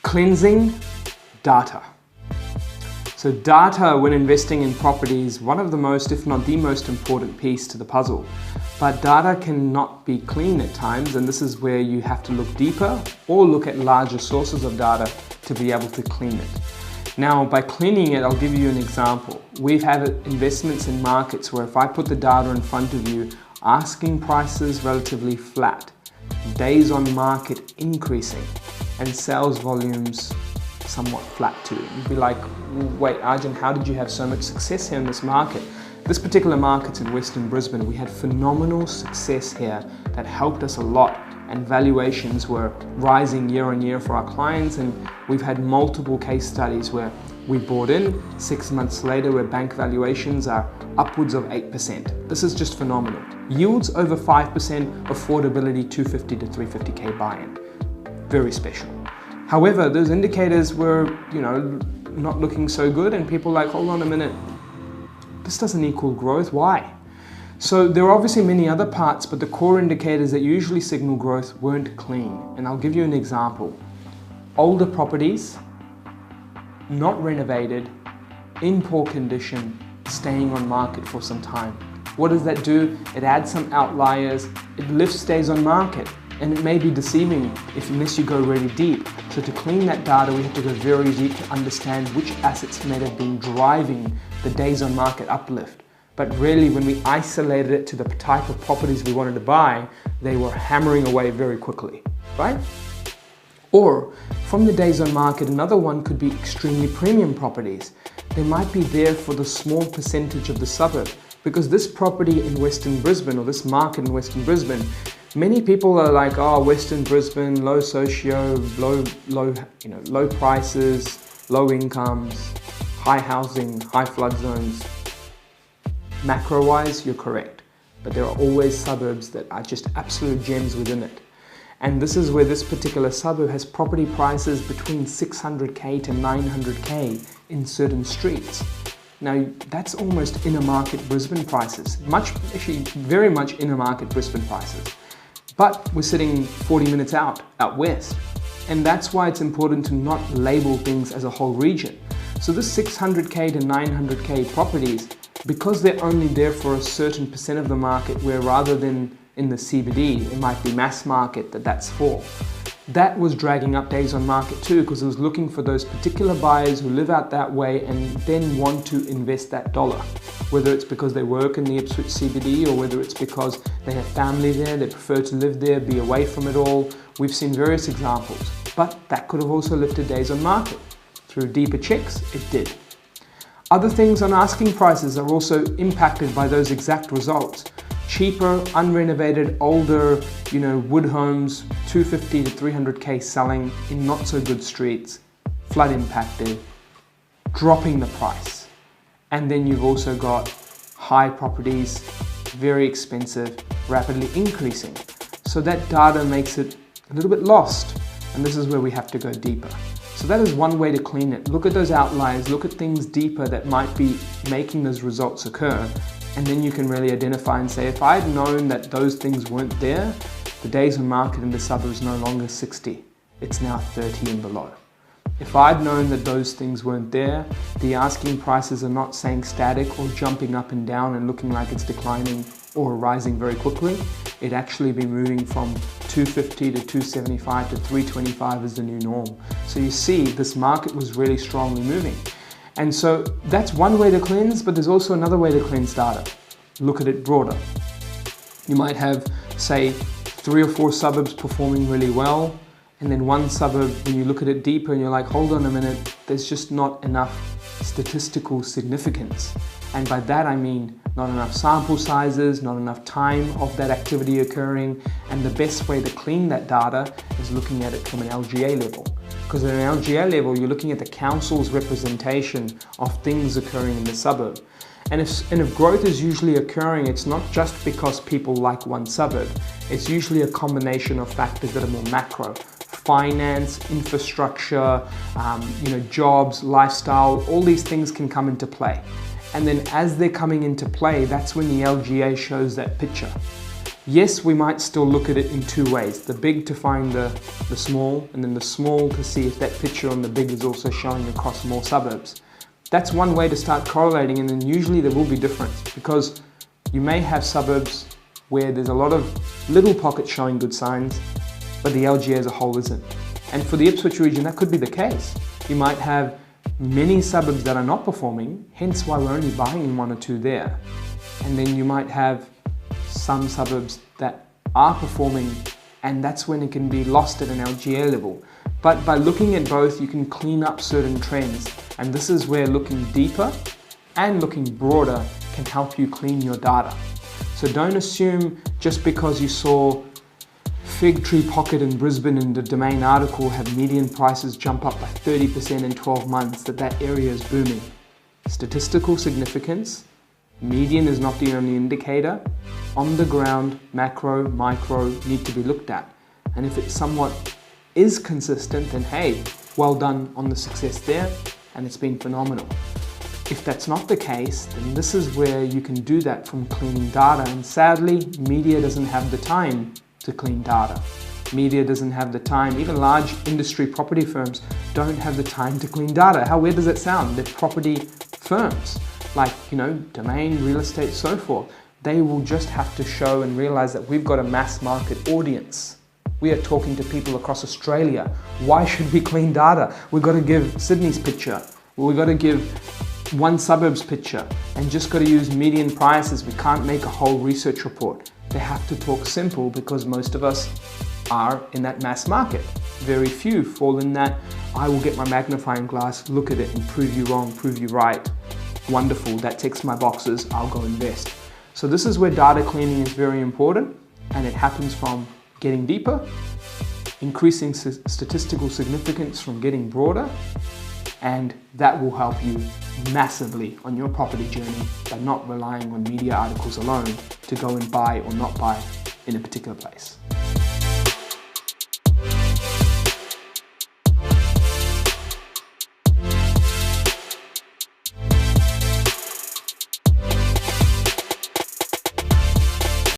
Cleansing data. So data when investing in property is one of the most, if not the most important piece to the puzzle. But data cannot be clean at times, and this is where you have to look deeper or look at larger sources of data to be able to clean it. Now, by cleaning it, I'll give you an example. We've had investments in markets where if I put the data in front of you, asking prices relatively flat, days on market increasing, and sales volumes somewhat flat too. You'd be like, wait, Arjun, how did you have so much success here in this market? This particular market's in Western Brisbane. We had phenomenal success here that helped us a lot, and valuations were rising year on year for our clients, and we've had multiple case studies where we bought in 6 months later where bank valuations are upwards of 8%. This is just phenomenal. Yields over 5%, affordability 250 to 350K buy-in. Very special. However, those indicators were, not looking so good, and people are like, hold on a minute, this doesn't equal growth, why? So there are obviously many other parts, but the core indicators that usually signal growth weren't clean. And I'll give you an example. Older properties, not renovated, in poor condition, staying on market for some time. What does that do? It adds some outliers, it lifts days on market, and it may be deceiving unless you go really deep. So to clean that data, we have to go very deep to understand which assets may have been driving the days on market uplift. But really, when we isolated it to the type of properties we wanted to buy, they were hammering away very quickly, right? Or from the days on market, another one could be extremely premium properties. They might be there for the small percentage of the suburb, because this property in Western Brisbane, or this market in Western Brisbane, many people are like, oh, Western Brisbane, low socio, low prices, low incomes, high housing, high flood zones. Macro-wise, you're correct, but there are always suburbs that are just absolute gems within it. And this is where this particular suburb has property prices between 600K to 900K in certain streets. Now, that's almost inner market Brisbane prices, actually very much inner market Brisbane prices. But we're sitting 40 minutes out west. And that's why it's important to not label things as a whole region. So this 600K to 900K properties, because they're only there for a certain percent of the market, where rather than in the CBD, it might be mass market that's for. That was dragging up days on market too, because it was looking for those particular buyers who live out that way and then want to invest that dollar. Whether it's because they work in the Ipswich CBD, or whether it's because they have family there, they prefer to live there, be away from it all. We've seen various examples, but that could have also lifted days on market. Through deeper checks, it did. Other things on asking prices are also impacted by those exact results. Cheaper, unrenovated, older, wood homes, 250 to 300K selling in not so good streets, flood impacted, dropping the price. And then you've also got high properties, very expensive, rapidly increasing. So that data makes it a little bit lost. And this is where we have to go deeper. So that is one way to clean it. Look at those outliers, look at things deeper that might be making those results occur. And then you can really identify and say, if I'd known that those things weren't there, the days on market in the suburb is no longer 60. It's now 30 and below. If I'd known that those things weren't there, the asking prices are not staying static or jumping up and down and looking like it's declining or rising very quickly, it'd actually be moving from 250 to 275 to 325 as the new norm. So you see, this market was really strongly moving. And so that's one way to cleanse, but there's also another way to cleanse data. Look at it broader. You might have, say, 3 or 4 suburbs performing really well, and then one suburb, when you look at it deeper and you're like, hold on a minute, there's just not enough statistical significance. And by that I mean not enough sample sizes, not enough time of that activity occurring, and the best way to clean that data is looking at it from an LGA level. Because at an LGA level, you're looking at the council's representation of things occurring in the suburb. And if growth is usually occurring, it's not just because people like one suburb. It's usually a combination of factors that are more macro. Finance, infrastructure, jobs, lifestyle, all these things can come into play. And then as they're coming into play, that's when the LGA shows that picture. Yes, we might still look at it in two ways. The big to find the small, and then the small to see if that picture on the big is also showing across more suburbs. That's one way to start correlating, and then usually there will be difference, because you may have suburbs where there's a lot of little pockets showing good signs, but the LGA as a whole isn't. And for the Ipswich region, that could be the case. You might have many suburbs that are not performing, hence why we're only buying in one or two there. And then you might have some suburbs that are performing, and that's when it can be lost at an LGA level. But by looking at both, you can clean up certain trends. And this is where looking deeper and looking broader can help you clean your data. So don't assume just because you saw Fig Tree Pocket in Brisbane in the Domain article have median prices jump up by 30% in 12 months that area is booming. Statistical significance, median is not the only indicator. On the ground, macro, micro need to be looked at. And if it somewhat is consistent, then hey, well done on the success there, and it's been phenomenal. If that's not the case, then this is where you can do that from cleaning data. And sadly, media doesn't have the time to clean data. Media doesn't have the time. Even large industry property firms don't have the time to clean data. How weird does that sound? They're property firms, like, Domain, real estate, so forth. They will just have to show and realize that we've got a mass market audience. We are talking to people across Australia. Why should we clean data? We've got to give Sydney's picture. We've got to give one suburb's picture, and just got to use median prices. We can't make a whole research report. They have to talk simple, because most of us are in that mass market. Very few fall in that, I will get my magnifying glass, look at it and prove you wrong, prove you right. Wonderful, that ticks my boxes, I'll go invest. So this is where data cleaning is very important, and it happens from getting deeper, increasing statistical significance from getting broader, and that will help you massively on your property journey by not relying on media articles alone to go and buy or not buy in a particular place.